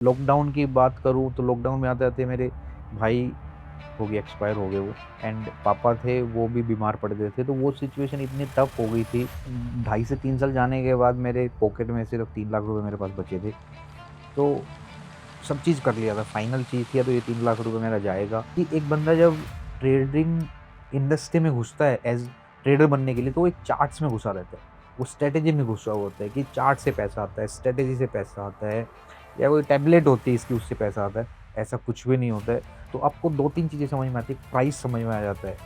Lockdown की बात करूँ तो लॉकडाउन में आते-आते मेरे भाई हो गए, एक्सपायर हो गए वो। एंड पापा थे वो भी बीमार पड़ गए थे, तो वो सिचुएशन इतनी टफ हो गई थी। ढाई से 3 साल जाने के बाद मेरे पॉकेट में सिर्फ 3 लाख रुपए मेरे पास बचे थे। तो सब चीज़ कर लिया था, फाइनल चीज़ थी, या तो ये 3 लाख रुपए मेरा जाएगा। कि एक बंदा जब ट्रेडिंग इंडस्ट्री में घुसता है एज़ ट्रेडर बनने के लिए, तो वो एक चार्ट्स में घुसा रहता है। वो स्ट्रैटेजी में घुसा हुआ होता है कि चार्ट से पैसा आता है, स्ट्रैटेजी से पैसा आता है, या कोई टैबलेट होती है इसकी, उससे पैसा आता है। ऐसा कुछ भी नहीं होता है। तो आपको 2-3 चीज़ें समझ में आती है, प्राइस समझ में आ जाता है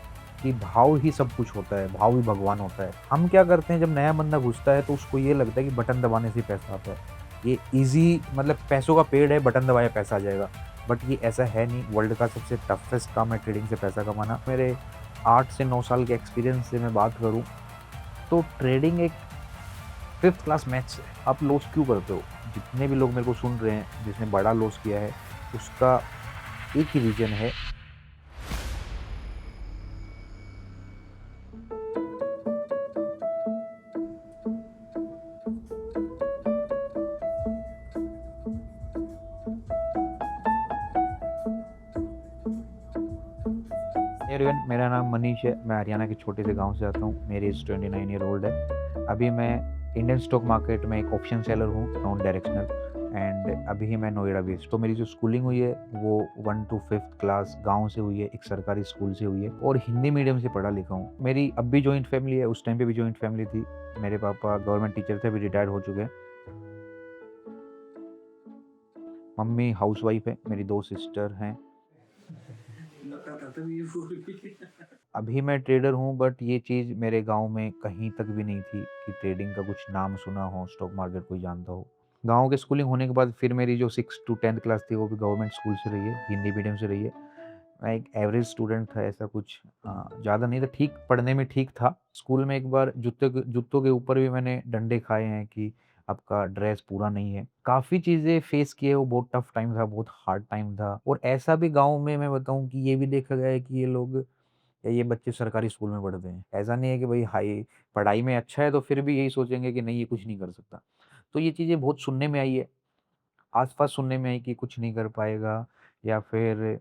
कि भाव ही सब कुछ होता है, भाव ही भगवान होता है। हम क्या करते हैं, जब नया बंदा घुसता है तो उसको ये लगता है कि बटन दबाने से ही पैसा आता है। ये ईज़ी, मतलब पैसों का पेड़ है, बटन दबाया पैसा आ जाएगा। बट ये ऐसा है नहीं। वर्ल्ड का सबसे टफ़ेस्ट काम है ट्रेडिंग से पैसा कमाना। मेरे 8 से 9 साल के एक्सपीरियंस से मैं बात करूँ, तो ट्रेडिंग एक 5th क्लास मैथ्स है। आप लॉस क्यों करते हो? जितने भी लोग मेरे को सुन रहे हैं, जिसने बड़ा लॉस किया है, उसका एक ही रीज़न है। एवरीवन, मेरा नाम मनीष है। मैं हरियाणा के छोटे से गाँव से आता हूँ। मेरी एज 29 ईयर ओल्ड है। अभी मैं इंडियन स्टॉक मार्केट में एक ऑप्शन सेलर हूँ, नॉन डायरेक्शनल। एंड अभी ही मैं नोएडा बेस्ड। तो मेरी जो स्कूलिंग हुई है वो 1 टू 5th क्लास गाँव से हुई है, एक सरकारी स्कूल से हुई है, और हिंदी मीडियम से पढ़ा लिखा हूँ। मेरी अब भी जॉइंट फैमिली है, उस टाइम पे भी जॉइंट फैमिली थी। मेरे पापा गवर्नमेंट टीचर थे, अभी रिटायर्ड हो चुके हैं। मम्मी हाउसवाइफ है, मेरी 2 सिस्टर हैं। अभी मैं ट्रेडर हूँ, बट ये चीज़ मेरे गाँव में कहीं तक भी नहीं थी कि ट्रेडिंग का कुछ नाम सुना हो, स्टॉक मार्केट कोई जानता हो। गाँव के स्कूलिंग होने के बाद फिर मेरी जो 6 टू 10th क्लास थी वो भी गवर्नमेंट स्कूल से रही है, हिंदी मीडियम से रही है। मैं एक एवरेज स्टूडेंट था, ऐसा कुछ ज़्यादा नहीं था, ठीक पढ़ने में ठीक था। स्कूल में एक बार जूतों के ऊपर भी मैंने डंडे खाए हैं कि आपका ड्रेस पूरा नहीं है। काफ़ी चीज़ें फेस किए, वो बहुत टफ टाइम था, बहुत हार्ड टाइम था। और ऐसा भी गाँव में मैं बताऊँ कि ये भी देखा गया है कि ये लोग, या ये बच्चे सरकारी स्कूल में पढ़ते हैं। ऐसा नहीं है कि भई हाई पढ़ाई में अच्छा है तो फिर भी यही सोचेंगे कि नहीं, ये कुछ नहीं कर सकता। तो ये चीज़ें बहुत सुनने में आई है, आस-पास सुनने में आई कि कुछ नहीं कर पाएगा, या फिर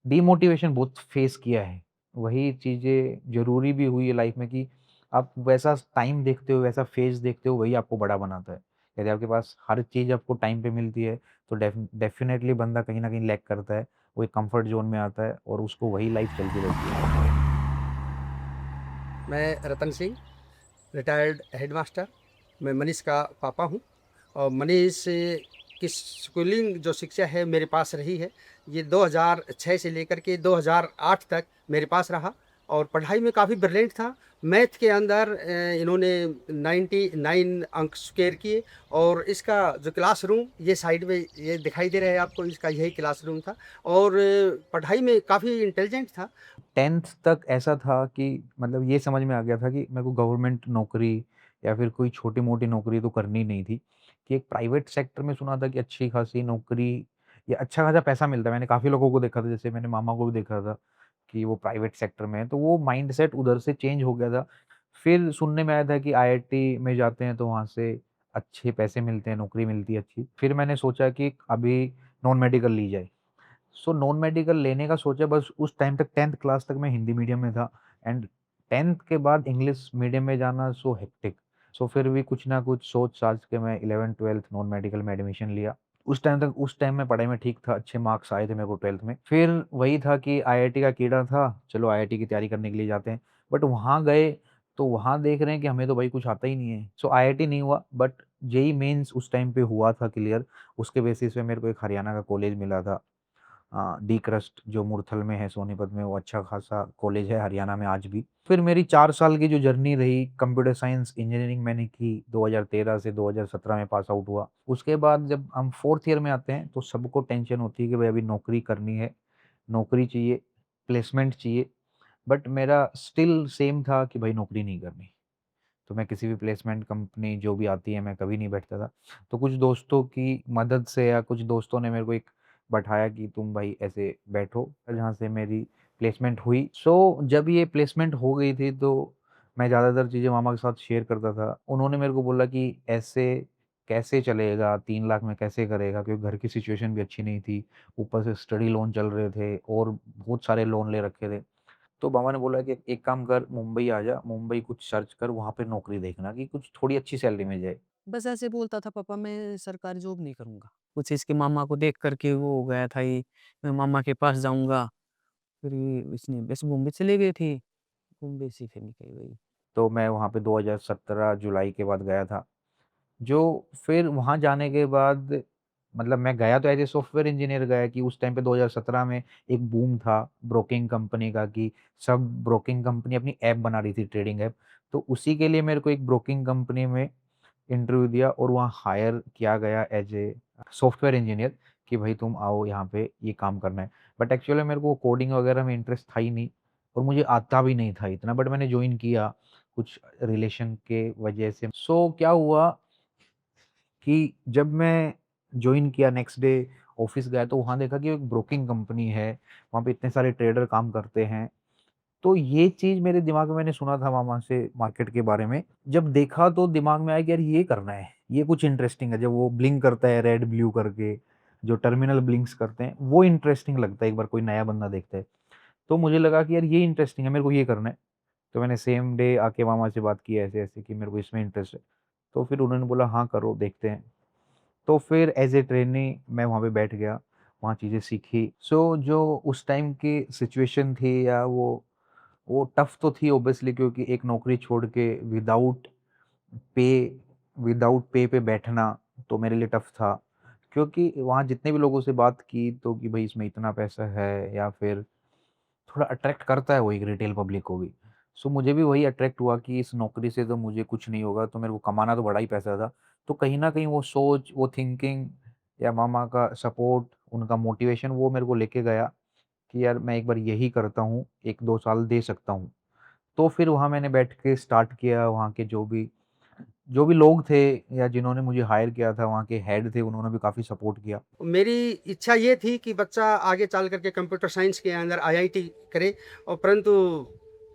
डिमोटिवेशन बहुत फेस किया है। वही चीज़ें ज़रूरी भी हुई है लाइफ़ में कि आप वैसा टाइम देखते हो, वैसा फ़ेज़ देखते हो, वही आपको बड़ा बनाता है। यदि आपके पास हर चीज़ आपको टाइम पे मिलती है, तो डेफ़िनेटली बंदा कहीं न कहीं लैग करता है। वो एक कम्फ़र्ट ज़ोन में आता है और उसको वही लाइफ़ चलती रहती है। मैं रतन सिंह, रिटायर्ड हेडमास्टर। मैं मनीष का पापा हूँ और मनीष की स्कूलिंग जो शिक्षा है मेरे पास रही है। ये 2006 से लेकर के 2008 तक मेरे पास रहा और पढ़ाई में काफ़ी ब्रिलिएंट था। मैथ के अंदर इन्होंने 99 अंक स्कोर किए और इसका जो क्लासरूम ये साइड में ये दिखाई दे रहा है आपको, इसका यही क्लासरूम था और पढ़ाई में काफ़ी इंटेलिजेंट था। 10th तक ऐसा था कि मतलब ये समझ में आ गया था कि मेरे को गवर्नमेंट नौकरी या फिर कोई छोटी-मोटी नौकरी तो करनी नहीं थी, कि एक प्राइवेट सेक्टर में सुना था कि अच्छी खासी नौकरी या अच्छा खासा पैसा मिलता है। मैंने काफ़ी लोगों को देखा था, जैसे मैंने मामा को भी देखा था कि वो प्राइवेट सेक्टर में है, तो वो माइंडसेट उधर से चेंज हो गया था। फिर सुनने में आया था कि आईआईटी में जाते हैं तो वहाँ से अच्छे पैसे मिलते हैं, नौकरी मिलती है अच्छी। फिर मैंने सोचा कि अभी नॉन मेडिकल ली जाए। सो नॉन मेडिकल लेने का सोचा, बस उस टाइम तक 10th क्लास तक मैं हिंदी मीडियम में था। एंड 10th के बाद इंग्लिश मीडियम में जाना सो हेक्टिक। सो फिर भी कुछ ना कुछ सोच-साच के मैं 11th-12th नॉन मेडिकल में एडमिशन लिया। उस टाइम मैं पढ़ाई में ठीक था, अच्छे मार्क्स आए थे मेरे को 12th में। फिर वही था कि आईआईटी का कीड़ा था, चलो आईआईटी की तैयारी करने के लिए जाते हैं। बट वहाँ गए, तो वहाँ देख रहे हैं कि हमें तो भाई कुछ आता ही नहीं है। सो आईआईटी नहीं हुआ, बट जेईई मेन्स उस टाइम पे हुआ था क्लियर। उसके बेसिस पे मेरे को एक हरियाणा का कॉलेज मिला था। डी क्रस्ट जो मुरथल में है सोनीपत में, वो अच्छा खासा कॉलेज है हरियाणा में आज भी। फिर मेरी 4 साल की जो जर्नी रही, कंप्यूटर साइंस इंजीनियरिंग मैंने की, 2013 से 2017 में पास आउट हुआ। उसके बाद जब हम 4th ईयर में आते हैं तो सबको टेंशन होती है कि भाई अभी नौकरी करनी है, नौकरी चाहिए, प्लेसमेंट चाहिए। बट मेरा स्टिल सेम था कि भाई नौकरी नहीं करनी। तो मैं किसी भी प्लेसमेंट कंपनी जो भी आती है, मैं कभी नहीं बैठता था। तो कुछ दोस्तों की मदद से या कुछ दोस्तों ने मेरे को एक बैठाया कि तुम भाई ऐसे बैठो, जहाँ से मेरी प्लेसमेंट हुई। सो जब ये प्लेसमेंट हो गई थी तो मैं ज़्यादातर चीज़ें मामा के साथ शेयर करता था। उन्होंने मेरे को बोला कि ऐसे कैसे चलेगा, 3 लाख में कैसे करेगा? क्योंकि घर की सिचुएशन भी अच्छी नहीं थी, ऊपर से स्टडी लोन चल रहे थे और बहुत सारे लोन ले रखे थे। तो मामा ने बोला कि एक काम कर, मुंबई आ जा, मुंबई कुछ सर्च कर, वहाँ पे नौकरी देखना कि कुछ थोड़ी अच्छी सैलरी मिल जाए। बस ऐसे बोलता था पापा मैं सरकारी जॉब नहीं करूँगा। कुछ इसके मामा को देख कर के वो हो गया था ये, मैं मामा के पास जाऊँगा। फिर ये इसने बस बॉम्बे चले गए थे, बॉम्बे से फिर निकल गई। तो मैं वहाँ पे 2017 जुलाई के बाद गया था। जो फिर वहाँ जाने के बाद मतलब मैं गया तो एज़ ए सॉफ्टवेयर इंजीनियर गया कि उस टाइम पे 2017 में एक बूम था ब्रोकिंग कंपनी का कि सब ब्रोकिंग कंपनी अपनी ऐप बना रही थी ट्रेडिंग ऐप। तो उसी के लिए मेरे को एक ब्रोकिंग कंपनी में इंटरव्यू दिया और वहाँ हायर किया गया एज़ ए सॉफ्टवेयर इंजीनियर कि भाई तुम आओ यहाँ पे ये काम करना है। बट एक्चुअली मेरे को कोडिंग वगैरह में इंटरेस्ट था ही नहीं और मुझे आता भी नहीं था इतना बट मैंने जॉइन किया कुछ रिलेशन के वजह से। सो क्या हुआ कि जब मैं जॉइन किया नेक्स्ट डे ऑफ़िस गया तो वहाँ देखा कि एक ब्रोकिंग कंपनी है, वहाँ पे इतने सारे ट्रेडर काम करते हैं। तो ये चीज़ मेरे दिमाग में मैंने सुना था मामा से मार्केट के बारे में। जब देखा तो दिमाग में आया कि यार ये करना है, ये कुछ इंटरेस्टिंग है। जब वो ब्लिंक करता है रेड ब्लू करके, जो टर्मिनल ब्लिंक्स करते हैं, वो इंटरेस्टिंग लगता है एक बार कोई नया बंदा देखता है। तो मुझे लगा कि यार ये इंटरेस्टिंग है, मेरे को ये करना है। तो मैंने सेम डे आके मामा से बात की ऐसे-ऐसे कि मेरे को इसमें इंटरेस्ट है। तो फिर उन्होंने बोला हाँ, करो देखते हैं। तो फिर एज़ ए ट्रेनी मैं वहाँ पे बैठ गया, वहाँ चीज़ें सीखी। सो जो उस टाइम की सिचुएशन थी या वो टफ़ तो थी ऑब्वियसली क्योंकि एक नौकरी छोड़ के पे विदाउट पे पे बैठना तो मेरे लिए टफ़ था। क्योंकि वहाँ जितने भी लोगों से बात की तो कि भई इसमें इतना पैसा है या फिर थोड़ा अट्रैक्ट करता है वो एक रिटेल पब्लिक को भी। सो मुझे भी वही अट्रैक्ट हुआ कि इस नौकरी से तो मुझे कुछ नहीं होगा, तो मेरे को कमाना तो बड़ा ही पैसा था। तो कहीं न कहीं वो सोच, वो थिंकिंग या मामा का सपोर्ट, उनका मोटिवेशन वो मेरे को लेके गया कि यार मैं एक बार यही करता हूँ, 1-2 साल दे सकता हूँ। तो फिर वहाँ मैंने बैठ के स्टार्ट किया, वहाँ के जो भी लोग थे या जिन्होंने मुझे हायर किया था, वहाँ के हेड थे, उन्होंने भी काफ़ी सपोर्ट किया। मेरी इच्छा ये थी कि बच्चा आगे चल करके कंप्यूटर साइंस के अंदर आईआईटी करे और परंतु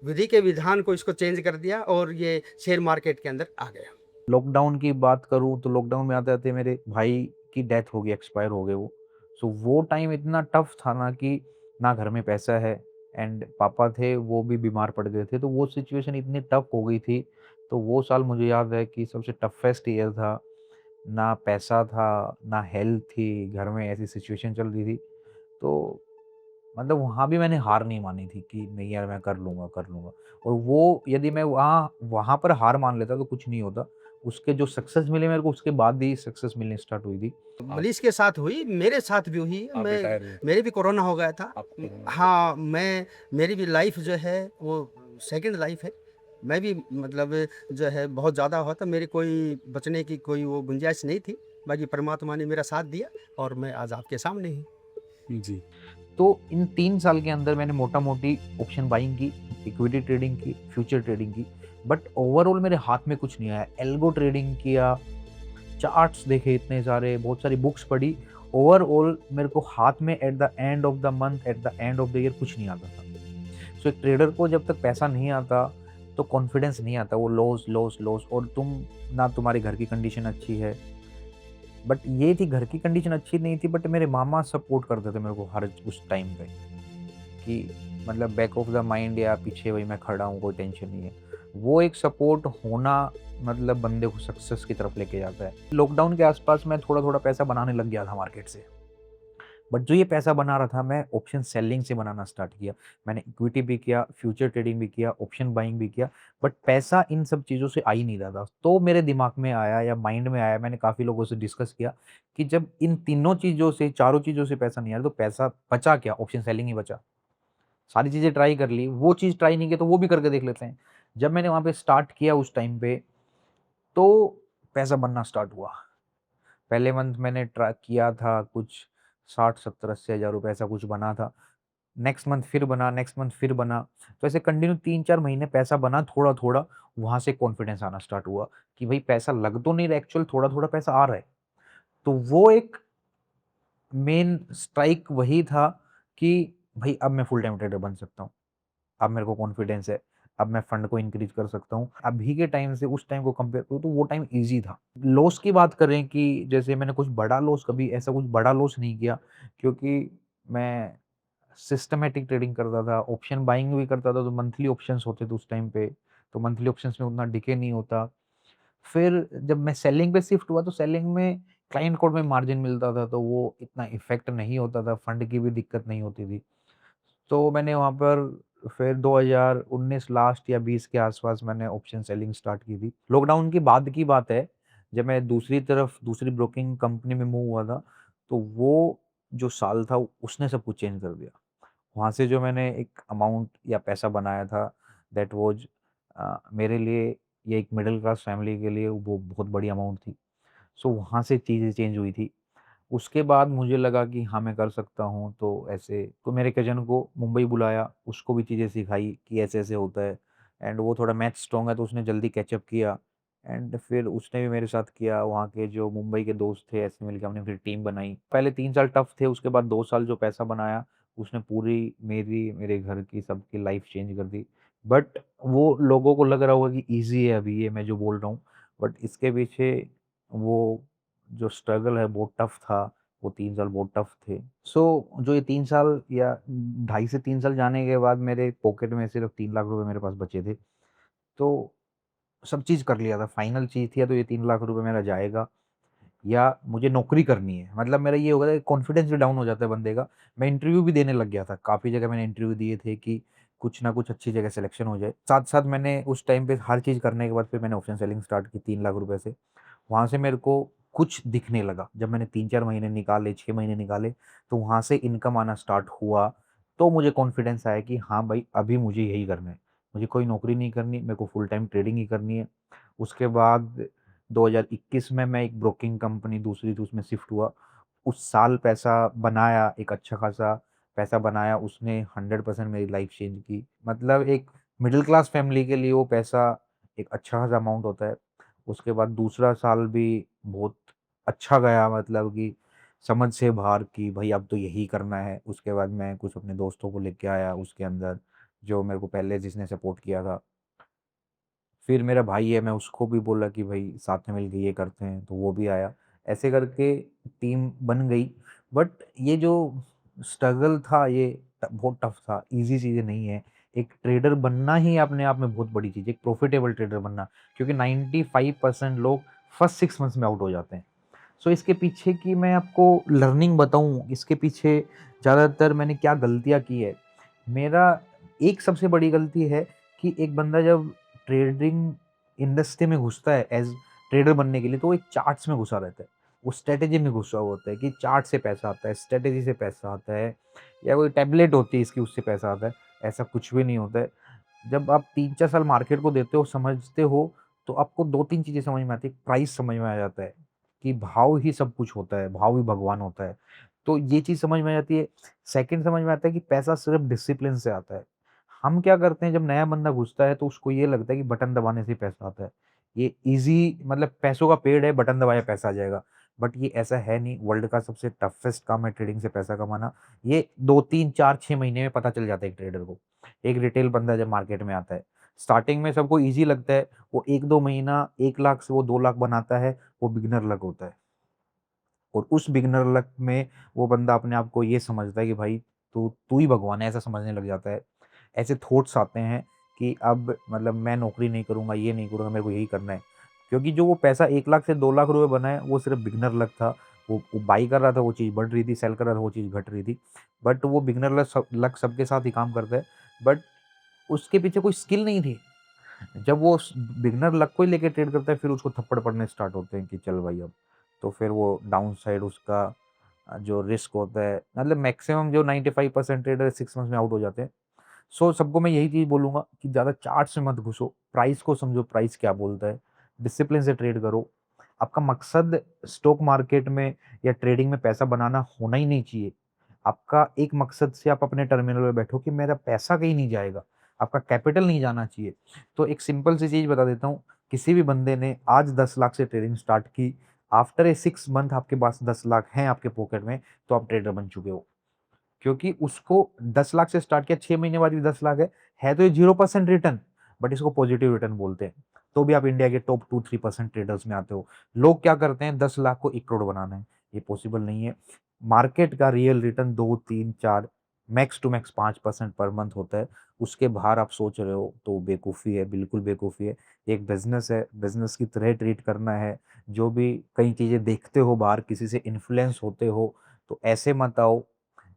विधि के विधान को इसको चेंज कर दिया और ये शेयर मार्केट के अंदर आ गया। लॉकडाउन की बात करूँ तो लॉकडाउन में आते-आते मेरे भाई की डेथ हो गई, एक्सपायर हो गए वो। सो वो टाइम इतना टफ था ना कि ना घर में पैसा है एंड पापा थे वो भी बीमार पड़ गए थे, तो वो सिचुएशन इतनी टफ हो गई थी। तो वो साल मुझे याद है कि सबसे टफेस्ट ईयर था। ना पैसा था, ना हेल्थ थी, घर में ऐसी सिचुएशन चल रही थी। तो मतलब वहाँ भी मैंने हार नहीं मानी थी कि नहीं यार मैं कर लूँगा, कर लूँगा। और वो यदि मैं वहाँ वहाँ पर हार मान लेता तो कुछ नहीं होता। उसके जो सक्सेस मिले मेरे को उसके बाद ही सक्सेस मिलनी स्टार्ट हुई थी। आप मनीष के साथ हुई, मेरे साथ भी हुई। आप मैं रिटायर हुए, मेरे भी कोरोना हो गया था। आपको कोरोना हाँ, मेरी भी लाइफ़ जो है वो सेकंड लाइफ़ है। मैं भी मतलब जो है बहुत ज़्यादा हुआ था, मेरी कोई बचने की कोई वो गुंजाइश नहीं थी। बाकी परमात्मा ने मेरा साथ दिया और मैं आज आपके सामने हूँ। जी। तो इन 3 साल के अंदर मैंने मोटा-मोटी ऑप्शन बाइंग की, इक्विटी ट्रेडिंग की, फ्यूचर ट्रेडिंग की, बट ओवरऑल मेरे हाथ में कुछ नहीं आया। एल्गो ट्रेडिंग किया, चार्ट्स देखे इतने सारे, बहुत सारी बुक्स पढ़ी। ओवरऑल मेरे को हाथ में at the end of the month, at the end of the year कुछ नहीं आता था। सो एक ट्रेडर को जब तक पैसा नहीं आता, तो कॉन्फिडेंस नहीं आता। वो लॉस, लॉस, लॉस और ना तुम्हारे घर की कंडीशन अच्छी है। बट ये थी घर की कंडीशन अच्छी नहीं थी बट मेरे मामा सपोर्ट करते थे मेरे को हर उस टाइम पे कि मतलब बैक ऑफ द माइंड या पीछे वही मैं खड़ा हूँ, कोई टेंशन नहीं है। वो एक सपोर्ट होना मतलब बंदे को सक्सेस की तरफ लेके जाता है। लॉकडाउन के आसपास मैं थोड़ा-थोड़ा पैसा बनाने लग गया था मार्केट से। बट जो ये पैसा बना रहा था मैं ऑप्शन सेलिंग से बनाना स्टार्ट किया। मैंने इक्विटी भी किया, फ्यूचर ट्रेडिंग भी किया, ऑप्शन बाइंग भी किया, बट पैसा इन सब चीज़ों से आ ही नहीं रहा था। तो मेरे दिमाग में आया या माइंड में आया, मैंने काफ़ी लोगों से डिस्कस किया कि जब इन तीनों चीज़ों से, चारों चीज़ों से पैसा नहीं आ रहा तो पैसा बचा क्या? ऑप्शन सेलिंग ही बचा। सारी चीज़ें ट्राई कर ली, वो चीज़ ट्राई नहीं की तो वो भी करके देख लेते हैं। जब मैंने वहाँ पे स्टार्ट किया उस टाइम पे, तो पैसा बनना स्टार्ट हुआ। पहले मंथ मैंने किया था कुछ 60, 70, 80 हज़ार रुपए ऐसा कुछ बना था। नेक्स्ट मंथ फिर बना, नेक्स्ट मंथ फिर बना। तो ऐसे कंटिन्यू 3-4 महीने पैसा बना थोड़ा-थोड़ा, वहाँ से कॉन्फिडेंस आना स्टार्ट हुआ कि भई पैसा लग तो नहीं रहा एक्चुअल थोड़ा-थोड़ा पैसा आ रहा है। तो वो एक मेन स्ट्राइक वही था कि भई अब मैं फुल टाइम ट्रेडर बन सकता हूँ। अब मेरे को कॉन्फिडेंस है। अब मैं फंड को इंक्रीज़ कर सकता हूँ। अभी के टाइम से उस टाइम को कंपेयर करूँ तो वो टाइम ईज़ी था। लॉस की बात करें कि जैसे मैंने कुछ बड़ा लॉस कभी ऐसा कुछ बड़ा लॉस नहीं किया, क्योंकि मैं सिस्टमैटिक ट्रेडिंग करता था, ऑप्शन बाइंग भी करता था, तो मंथली ऑप्शंस होते थे उस टाइम पे, तो मंथली ऑप्शंस में उतना डिके नहीं होता। फिर जब मैं सेलिंग पे शिफ्ट हुआ तो सेलिंग में क्लाइंट कोड में मार्जिन मिलता था, तो वो इतना इफ़ेक्ट नहीं होता था, फंड की भी दिक्कत नहीं होती थी। तो मैंने वहाँ पर फिर 2019 लास्ट या 20 के आस-पास मैंने ऑप्शन सेलिंग स्टार्ट की थी। लॉकडाउन के बाद की बात है, जब मैं दूसरी तरफ दूसरी ब्रोकिंग कंपनी में मूव हुआ था, तो वो जो साल था उसने सब कुछ चेंज कर दिया। वहाँ से जो मैंने एक अमाउंट या पैसा बनाया था, दैट वाज़ मेरे लिए या एक मिडल क्लास फैमिली के लिए वो बहुत बड़ी अमाउंट थी। सो वहाँ से चीज़ें चेंज हुई थी। उसके बाद मुझे लगा कि हाँ, मैं कर सकता हूँ, तो ऐसे तो मेरे कज़न को मुंबई बुलाया, उसको भी चीज़ें सिखाई कि ऐसे-ऐसे होता है, एंड वो थोड़ा मैथ स्ट्रॉन्ग है तो उसने जल्दी कैच अप किया, एंड फिर उसने भी मेरे साथ किया। वहाँ के जो मुंबई के दोस्त थे, ऐसे मिलके हमने फिर टीम बनाई। पहले 3 साल टफ थे, उसके बाद 2 साल जो पैसा बनाया, उसने पूरी मेरी, मेरे घर की, सबकी लाइफ़ चेंज कर दी। बट वो लोगों को लग रहा होगा कि ईज़ी है अभी ये मैं जो बोल रहा हूँ, बट इसके पीछे वो जो स्ट्रगल है बहुत टफ था, वो 3 साल बहुत टफ थे। सो जो ये 3 साल या ढाई से 3 साल जाने के बाद मेरे पॉकेट में सिर्फ़ 3 लाख रुपए मेरे पास बचे थे। तो सब चीज़ कर लिया था, फाइनल चीज़ थी या तो ये 3 लाख रुपए मेरा जाएगा या मुझे नौकरी करनी है। मतलब मेरा ये हो गया था, कॉन्फिडेंस भी डाउन हो जाता है बंदे का। मैं इंटरव्यू भी देने लग गया था, काफ़ी जगह मैंने इंटरव्यू दिए थे कि कुछ ना कुछ अच्छी जगह सिलेक्शन हो जाए। साथ-साथ मैंने उस टाइम पे हर चीज़ करने के बाद फिर मैंने ऑप्शन सेलिंग स्टार्ट की 3 लाख रुपए से। वहाँ से मेरे को कुछ दिखने लगा। जब मैंने 3-4 महीने निकाले, 6 महीने निकाले, तो वहाँ से इनकम आना स्टार्ट हुआ। तो मुझे कॉन्फिडेंस आया कि हाँ भाई, अभी मुझे यही करना है। मुझे कोई नौकरी नहीं करनी, मेरे को फुल टाइम ट्रेडिंग ही करनी है। उसके बाद 2021 में मैं एक ब्रोकिंग कंपनी दूसरी थी उसमें शिफ्ट हुआ। उस साल पैसा बनाया, एक अच्छा खासा पैसा बनाया, उसने 100% मेरी लाइफ़ चेंज की। मतलब एक मिडल क्लास फैमिली के लिए वो पैसा एक अच्छा खासा अमाउंट होता है। उसके बाद दूसरा साल भी बहुत अच्छा गया, मतलब कि समझ से बाहर कि भई अब तो यही करना है। उसके बाद मैं कुछ अपने दोस्तों को लेके आया उसके अंदर, जो मेरे को पहले जिसने सपोर्ट किया था। फिर मेरा भाई है, मैं उसको भी बोला कि भई साथ में मिलके ये करते हैं, तो वो भी आया। ऐसे करके टीम बन गई। बट ये जो स्ट्रगल था ये बहुत टफ था, ईज़ी चीज़ें नहीं है। एक ट्रेडर बनना ही अपने आप में बहुत बड़ी चीज़ है, एक प्रॉफिटेबल ट्रेडर बनना, क्योंकि 95% लोग फर्स्ट 6 मंथ्स में आउट हो जाते हैं। सो इसके पीछे की मैं आपको लर्निंग बताऊँ, इसके पीछे ज़्यादातर मैंने क्या गलतियाँ की है। मेरा एक सबसे बड़ी गलती है कि एक बंदा जब ट्रेडिंग इंडस्ट्री में घुसता है एज़ ट्रेडर बनने के लिए, तो वो एक चार्ट्स में घुसा रहता है। वो स्ट्रैटेजी में घुसा हुआ होता है कि चार्ट से पैसा आता है, स्ट्रैटेजी से पैसा आता है, या कोई टैबलेट होती है इसकी उससे पैसा आता है। ऐसा कुछ भी नहीं होता है। जब आप 3-4 साल मार्केट को देते हो, समझते हो, तो आपको 2-3 चीज़ें समझ में आती है। प्राइस समझ में आ जाता है कि भाव ही सब कुछ होता है, भाव ही भगवान होता है। तो ये चीज़ समझ में आ जाती है। सेकंड समझ में आता है कि पैसा सिर्फ़ डिसिप्लिन से आता है। हम क्या करते हैं, जब नया बंदा घुसता है तो उसको ये लगता है कि बटन दबाने से ही पैसा आता है। ये ईज़ी, मतलब पैसों का पेड़ है, बटन दबाया पैसा आ जाएगा। बट ये ऐसा है नहीं, वर्ल्ड का सबसे टफ़ेस्ट काम है ट्रेडिंग से पैसा कमाना। ये 2, 3, 4, 6 महीने में पता चल जाता है एक ट्रेडर को। एक रिटेल बंदा जब मार्केट में आता है। स्टार्टिंग में सबको ईज़ी लगता है, वो 1-2 महीना 1 लाख से वो 2 लाख बनाता है, वो बिगिनर लक होता है। और उस बिगिनर लक में वो बंदा अपने आप को ये समझता है कि भाई तू तू ही भगवान है, ऐसा समझने लग जाता है। ऐसे थॉट्स आते हैं कि अब मतलब मैं नौकरी नहीं करूँगा, ये नहीं करूँगा, मेरे को यही करना है। क्योंकि जो वो पैसा 1 लाख से 2 लाख रुपए बना है, वो सिर्फ़ बिगिनर लक था। वो बाई कर रहा था, वो चीज़ बढ़ रही थी, सेल कर रहा था, वो चीज़ घट रही थी। बट वो बिगिनर लक सबके साथ ही काम करता है। बट उसके पीछे कोई स्किल नहीं थी। जब वो स बिगिनर लक को ही लेके ट्रेड करता है, फिर उसको थप्पड़ पड़ने स्टार्ट होते हैं कि चल भाई अब। तो फिर वो डाउन साइड उसका जो रिस्क होता है, मतलब मैक्सिमम जो 95% ट्रेडर 6 मंथ्स में आउट हो जाते हैं। सो सबको मैं यही चीज़ बोलूँगा कि ज़्यादा चार्ट्स में मत घुसो, प्राइस को समझो, प्राइस क्या बोलता है, डिसिप्लिन से ट्रेड करो। आपका मकसद स्टॉक मार्केट में या ट्रेडिंग में पैसा बनाना होना ही नहीं चाहिए। आपका एक मकसद से आप अपने टर्मिनल पे बैठो कि मेरा पैसा कहीं नहीं जाएगा, आपका कैपिटल नहीं जाना चाहिए। तो एक सिंपल सी चीज़ बता देता हूँ, किसी भी बंदे ने आज 10 लाख से ट्रेडिंग स्टार्ट की, आफ्टर ए 6 मंथ आपके पास 10 लाख हैं आपके पॉकेट में, तो आप ट्रेडर बन चुके हो। क्योंकि उसको 10 लाख से स्टार्ट किया, 6 महीने बाद भी 10 लाख है तो ये 0% रिटर्न। बट इसको पॉजिटिव रिटर्न बोलते हैं। तो भी आप इंडिया के टॉप 2-3% ट्रेडर्स में आते हो। लोग क्या करते हैं 10 लाख को 1 करोड़ बनाना है, ये पॉसिबल नहीं है। मार्केट का real return 2, 3, 4 max to max 5% पर मंथ होता है। उसके बाहर आप सोच रहे हो तो बेवकूफ़ी है, बिल्कुल बेवकूफ़ी है। एक बिज़नेस है, बिज़नेस की तरह ट्रीट करना है। जो भी कई चीज़ें देखते हो बाहर, किसी से इन्फ्लुएंस होते हो, तो ऐसे मत आओ।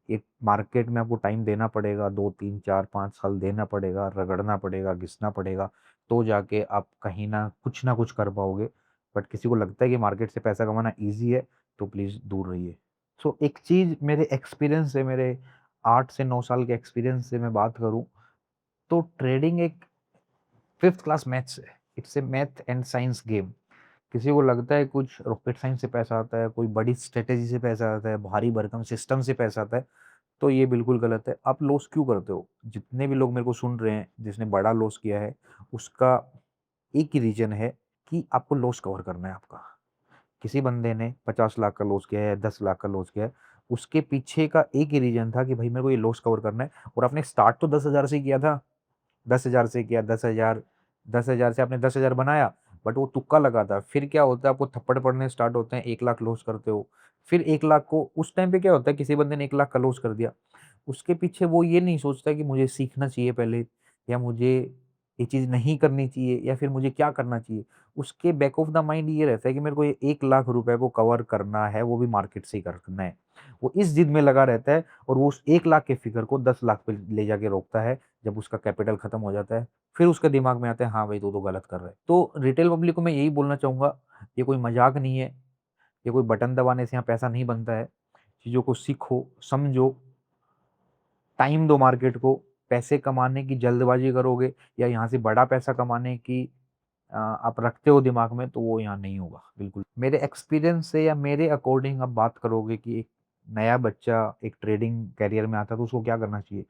एक मार्केट में आपको टाइम देना पड़ेगा, 2, 3, 4, 5 साल देना पड़ेगा, रगड़ना पड़ेगा, घिसना पड़ेगा, तो जाके आप कहीं ना कुछ कर पाओगे। बट किसी को लगता है कि मार्केट से पैसा कमाना ईज़ी है, तो प्लीज़ दूर रहिए। सो एक चीज़ मेरे एक्सपीरियंस से, मेरे 8 से 9 साल के एक्सपीरियंस से मैं बात करूँ, तो ट्रेडिंग एक 5th क्लास मैथ्स है। It's a math and science game. किसी को लगता है कुछ रॉकेट साइंस से पैसा आता है, कोई बड़ी स्ट्रैटेजी से पैसा आता है, भारी भरकम सिस्टम से पैसा आता है, तो ये बिल्कुल गलत है। आप लॉस क्यों करते हो? जितने भी लोग मेरे को सुन रहे हैं, जिसने बड़ा लॉस किया है, उसका एक ही रीज़न है कि आपको लॉस कवर करना है आपका। किसी बंदे ने 50 लाख का लॉस किया है, 10 लाख का लॉस किया है, उसके पीछे का एक ही रीज़न था कि भाई मेरे को ये लॉस कवर करना है, और आपने स्टार्ट तो 10,000 से ही किया था। 10,000 से किया, 10,000 से आपने 10,000 बनाया, बट वो तुक्का लगा था। फिर क्या होता है, आपको थप्पड़ पड़ने स्टार्ट होते हैं, 1 लाख लॉस करते हो। फिर 1 लाख को उस टाइम पे क्या होता है, किसी बंदे ने 1 लाख का लॉस कर दिया, उसके पीछे वो ये नहीं सोचता कि मुझे सीखना चाहिए पहले, या मुझे ये चीज़ नहीं करनी चाहिए, या फिर मुझे क्या करना चाहिए। उसके बैक ऑफ द माइंड ये रहता है कि मेरे को ये 1 लाख रुपए को कवर करना है, वो भी मार्केट से ही करना है। वो इस जिद में लगा रहता है, और वो उस 1 लाख के फिगर को 10 लाख पे ले जाके रोकता है। जब उसका कैपिटल खत्म हो जाता है, फिर उसके दिमाग में आता है, हाँ भाई तू तो गलत कर रहा है। तो रिटेल पब्लिक को मैं यही बोलना चाहूँगा, ये कोई मज़ाक नहीं है, ये कोई बटन दबाने से यहाँ पैसा नहीं बनता है। चीज़ों को सीखो, समझो, टाइम दो मार्केट को। पैसे कमाने की जल्दबाज़ी करोगे, या यहाँ से बड़ा पैसा कमाने की आप रखते हो दिमाग में, तो वो यहाँ नहीं होगा, बिल्कुल। मेरे एक्सपीरियंस से या मेरे अकॉर्डिंग आप बात करोगे कि एक नया बच्चा एक ट्रेडिंग करियर में आता है, तो उसको क्या करना चाहिए?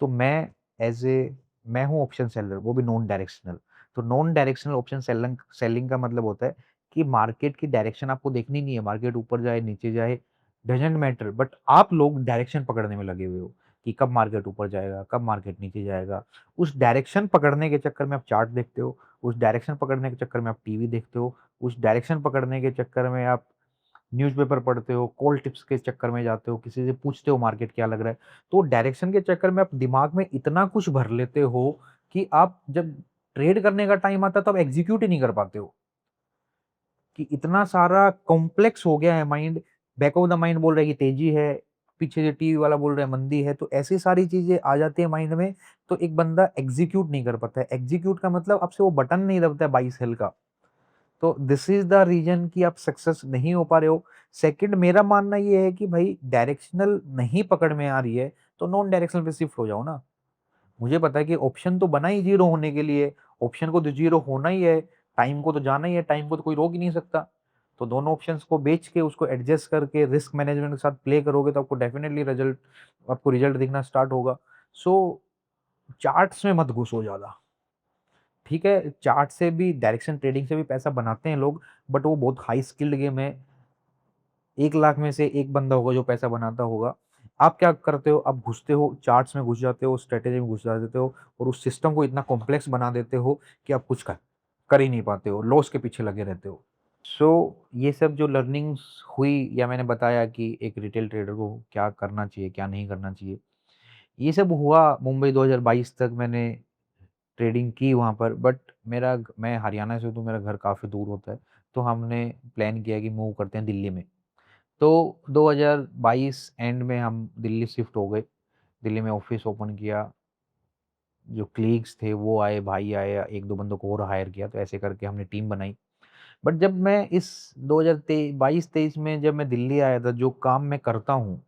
तो मैं हूँ ऑप्शन सेलर, वो भी नॉन डायरेक्शनल। तो non directional option selling selling का मतलब होता है कि मार्केट की डायरेक्शन आपको देखनी नहीं है, मार्केट ऊपर जाए, नीचे जाए, डज़न्ट मैटर, बट आप लोग डायरेक्शन पकड़ने में लगे हुए हो कि कब मार्केट ऊपर जाएगा, कब मार्केट नीचे जाएगा। उस डायरेक्शन पकड़ने के चक्कर में आप चार्ट देखते हो, उस डायरेक्शन पकड़ने के चक्कर में आप टीवी देखते हो, उस डायरेक्शन पकड़ने के चक्कर में आप न्यूज़पेपर पढ़ते हो, कॉल टिप्स के चक्कर में जाते हो, किसी से पूछते हो मार्केट क्या लग रहा है। तो डायरेक्शन के चक्कर में आप दिमाग में इतना कुछ भर लेते हो कि आप जब ट्रेड करने का टाइम आता है, तो आप एग्ज़ीक्यूट ही नहीं कर पाते हो। कि इतना सारा कॉम्प्लेक्स हो गया है mind, back of the mind बोल रहा है कि तेज़ी है, पीछे से टीवी वाला बोल रहा है मंदी है, तो ऐसी सारी चीज़ें आ जाती है माइंड में, तो एक बंदा एग्ज़ीक्यूट नहीं कर पाता है। एग्ज़ीक्यूट का मतलब आपसे वो बटन नहीं दबता है बाई सेल का। तो दिस इज़ द रीज़न कि आप सक्सेस नहीं हो पा रहे हो। सेकंड, मेरा मानना ये है कि भाई डायरेक्शनल नहीं पकड़ में आ रही है, तो नॉन डायरेक्शनल पे शिफ्ट हो जाओ ना। मुझे पता है कि ऑप्शन तो बना ही ज़ीरो होने के लिए, ऑप्शन को तो ज़ीरो होना ही है, टाइम को तो जाना ही है, टाइम को तो कोई रोक ही नहीं सकता। तो दोनों ऑप्शंस को बेच के, उसको एडजस्ट करके, रिस्क मैनेजमेंट के साथ प्ले करोगे, तो आपको डेफिनिटली आपको रिज़ल्ट दिखना स्टार्ट होगा। सो चार्ट्स में मत घुसो ज़्यादा। ठीक है, चार्ट से भी, डायरेक्शन ट्रेडिंग से भी पैसा बनाते हैं लोग, बट वो बहुत हाई स्किल्ड गेम है। 1 लाख में से 1 बंदा होगा जो पैसा बनाता होगा। आप क्या करते हो? आप घुसते हो, चार्ट्स में घुस जाते हो, स्ट्रैटेजी में घुस जाते हो, और उस सिस्टम को इतना कॉम्प्लेक्स बना देते हो कि आप कुछ कर ही नहीं पाते हो, लॉस के पीछे लगे रहते हो। सो ये सब जो लर्निंग्स हुई, या मैंने बताया कि एक रिटेल ट्रेडर को क्या करना चाहिए, क्या नहीं करना चाहिए, ये सब हुआ मुंबई 2022 तक मैंने ट्रेडिंग की वहाँ पर। बट मैं हरियाणा से हूँ, तो मेरा घर काफ़ी दूर होता है, तो हमने प्लान किया कि मूव करते हैं दिल्ली में। तो 2022 एंड में हम दिल्ली शिफ्ट हो गए। दिल्ली में ऑफ़िस ओपन किया, जो कलीग्स थे वो आए, भाई आए, 1-2 बंदों को और हायर किया, तो ऐसे करके हमने टीम बनाई। बट जब मैं इस 22-23 में जब मैं दिल्ली आया था, जो काम मैं करता हूँ,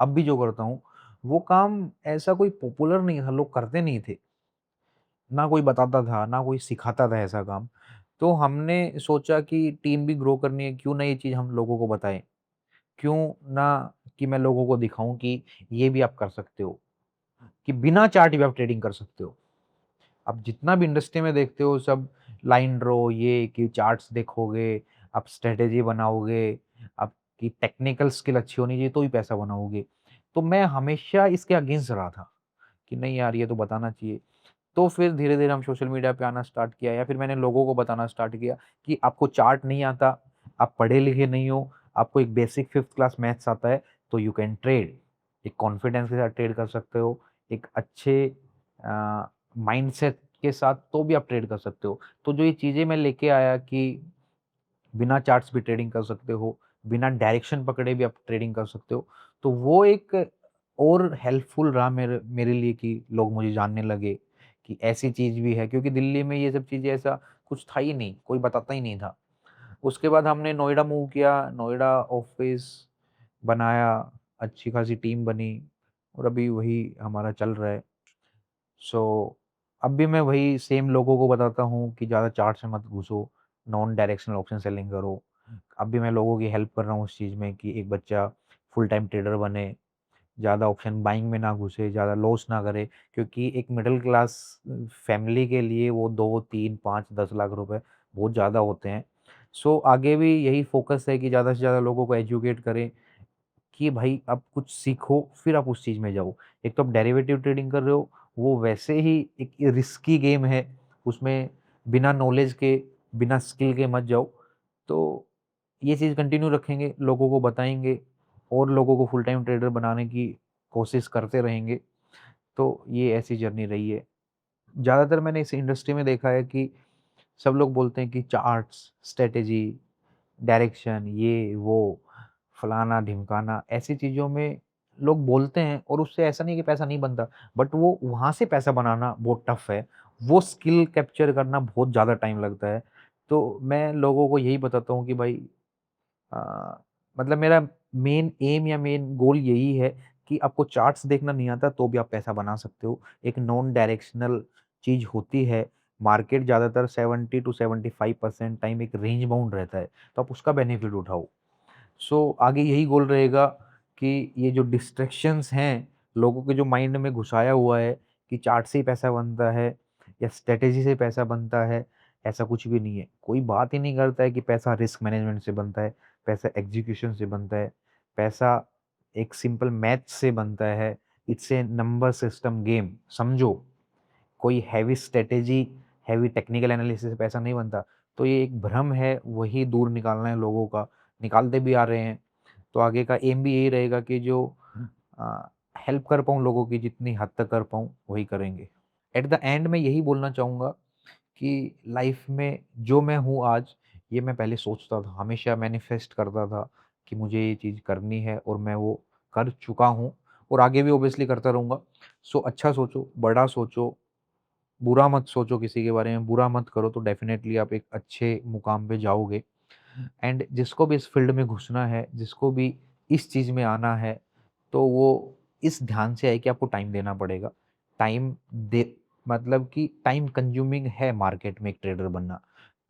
अब भी जो करता हूँ, वो काम ऐसा कोई पॉपुलर नहीं था, लोग करते नहीं थे। ना कोई बताता था, ना कोई सिखाता था ऐसा काम। तो हमने सोचा कि टीम भी ग्रो करनी है, क्यों ना ये चीज़ हम लोगों को बताएँ? क्यों ना कि मैं लोगों को दिखाऊँ कि ये भी आप कर सकते हो, कि बिना चार्ट भी आप ट्रेडिंग कर सकते हो। आप जितना भी इंडस्ट्री में देखते हो, सब लाइन ड्रॉ, ये कि चार्ट्स देखोगे, आप स्ट्रैटेजी बनाओगे, आपकी टेक्निकल स्किल अच्छी होनी चाहिए, तो ही पैसा बनाओगे। तो मैं हमेशा इसके अगेंस्ट रहा था कि नहीं यार, ये तो बताना चाहिए। तो फिर धीरे-धीरे हम सोशल मीडिया पे आना स्टार्ट किया या फिर मैंने लोगों को बताना स्टार्ट किया कि आपको चार्ट नहीं आता, आप पढ़े-लिखे नहीं हो, आपको एक बेसिक 5th क्लास मैथ्स आता है, तो यू कैन ट्रेड। एक कॉन्फिडेंस के साथ ट्रेड कर सकते हो, एक अच्छे माइंडसेट के साथ तो भी आप ट्रेड कर सकते हो। तो जो ये चीज़ें मैं लेके आया कि बिना चार्ट्स भी ट्रेडिंग कर सकते हो, बिना डायरेक्शन पकड़े भी आप ट्रेडिंग कर सकते हो। तो वो एक और हेल्पफुल रहा मेरे मेरे लिए कि लोग मुझे जानने लगे कि ऐसी चीज़ भी है क्योंकि दिल्ली में ये सब चीज़ें ऐसा कुछ था ही नहीं, कोई बताता ही नहीं था। उसके बाद हमने नोएडा मूव किया, नोएडा ऑफ़िस बनाया, अच्छी खासी टीम बनी और अभी वही हमारा चल रहा है। सो अब भी मैं वही सेम लोगों को बताता हूँ कि ज़्यादा चार्ट्स में मत घुसो, नॉन डायरेक्शनल ऑप्शन सेलिंग करो। अब भी मैं लोगों की हेल्प कर रहा हूँ उस चीज़ में कि एक बच्चा फुल टाइम ट्रेडर बने, ज़्यादा ऑप्शन बाइंग में ना घुसे, ज़्यादा लॉस ना करे क्योंकि एक मिडल क्लास फैमिली के लिए वो 2, 3, 5, 10 लाख रुपए बहुत ज़्यादा होते हैं। सो आगे भी यही फ़ोकस है कि ज़्यादा से ज़्यादा लोगों को एजुकेट करें कि भाई आप कुछ सीखो, फिर आप उस चीज़ में जाओ। एक तो आप डेरिवेटिव ट्रेडिंग कर रहे हो, वो वैसे ही एक रिस्की गेम है, उसमें बिना नॉलेज के, बिना स्किल के मत जाओ। तो ये चीज़ कंटिन्यू रखेंगे, लोगों को बताएँगे और लोगों को फुल टाइम ट्रेडर बनाने की कोशिश करते रहेंगे। तो ये ऐसी जर्नी रही है। ज़्यादातर मैंने इस इंडस्ट्री में देखा है कि सब लोग बोलते हैं कि चार्ट्स, स्ट्रैटेजी, डायरेक्शन, ये, वो, फलाना-ढिमकाना, ऐसी चीज़ों में लोग बोलते हैं और उससे ऐसा नहीं है कि पैसा नहीं बनता, बट वो वहाँ से पैसा बनाना बहुत टफ़ है। वो स्किल कैप्चर करना बहुत ज़्यादा टाइम लगता है। तो मैं लोगों को यही बताता हूँ कि भाई अ, मतलब मेरा मेन एम या मेन गोल यही है कि आपको चार्ट्स देखना नहीं आता तो भी आप पैसा बना सकते हो। एक नॉन डायरेक्शनल चीज़ होती है, मार्केट ज़्यादातर 70 टू 75% टाइम एक रेंज बाउंड रहता है, तो आप उसका बेनिफिट उठाओ। सो आगे यही गोल रहेगा कि ये जो डिस्ट्रैक्शंस हैं, लोगों के जो माइंड में घुसाया हुआ है कि चार्ट से ही पैसा बनता है या स्ट्रैटेजी से पैसा बनता है, ऐसा कुछ भी नहीं है। कोई बात ही नहीं करता है कि पैसा रिस्क मैनेजमेंट से बनता है, पैसा एग्ज़ीक्यूशन से बनता है, पैसा एक सिंपल मैथ से बनता है। It's a number system game समझो। कोई heavy strategy, heavy technical analysis से पैसा नहीं बनता। तो ये एक भ्रम है, वही दूर निकालना है लोगों का, निकालते भी आ रहे हैं। तो आगे का एम भी यही रहेगा कि जो हेल्प कर पाऊँ लोगों की जितनी हद तक कर पाऊँ, वही करेंगे। एट द एंड मैं यही बोलना चाहूँगा कि लाइफ़ में जो मैं हूँ आज, ये मैं पहले सोचता था, हमेशा मैनिफेस्ट करता था कि मुझे ये चीज़ करनी है और मैं वो कर चुका हूँ और आगे भी ऑब्वियसली करता रहूँगा। सो अच्छा सोचो, बड़ा सोचो, बुरा मत सोचो किसी के बारे में, बुरा मत करो तो डेफ़िनेटली आप एक अच्छे मुकाम पे जाओगे। एंड जिसको भी इस फ़ील्ड में घुसना है, जिसको भी इस चीज़ में आना है, तो वो इस ध्यान से आए कि आपको टाइम देना पड़ेगा। टाइम दे मतलब कि टाइम कंज्यूमिंग है मार्केट में एक ट्रेडर बनना।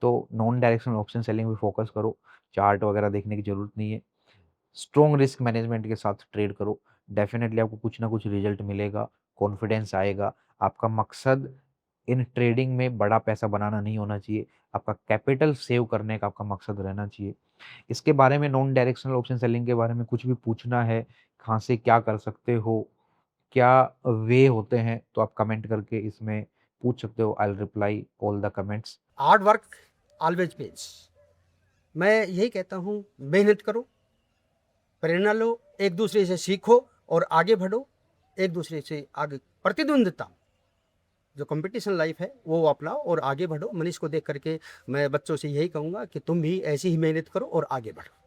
तो नॉन डायरेक्शनल ऑप्शन सेलिंग पे फ़ोकस करो, चार्ट वगैरह देखने की ज़रूरत नहीं है। स्ट्रॉन्ग रिस्क मैनेजमेंट के साथ ट्रेड करो, डेफ़िनेटली आपको कुछ ना कुछ रिज़ल्ट मिलेगा, कॉन्फिडेंस आएगा। आपका मकसद इन ट्रेडिंग में बड़ा पैसा बनाना नहीं होना चाहिए, आपका कैपिटल सेव करने का आपका मकसद रहना चाहिए। इसके बारे में नॉन डायरेक्शनल ऑप्शन सेलिंग के बारे में कुछ भी पूछना है, कहाँ से क्या कर सकते हो, क्या वे होते हैं, तो आप कमेंट करके इसमें पूछ सकते हो। I will reply all the comments. Hard work always page. मैं यही कहता हूँ, मेहनत करो, प्रेरणा लो, एक दूसरे से सीखो और आगे बढ़ो। एक दूसरे से आगे प्रतिद्वंद्विता, जो कंपटीशन लाइफ है वो अपनाओ और आगे बढ़ो। मनीष को देख करके मैं बच्चों से यही कहूँगा कि तुम भी ऐसी ही मेहनत करो और आगे बढ़ो।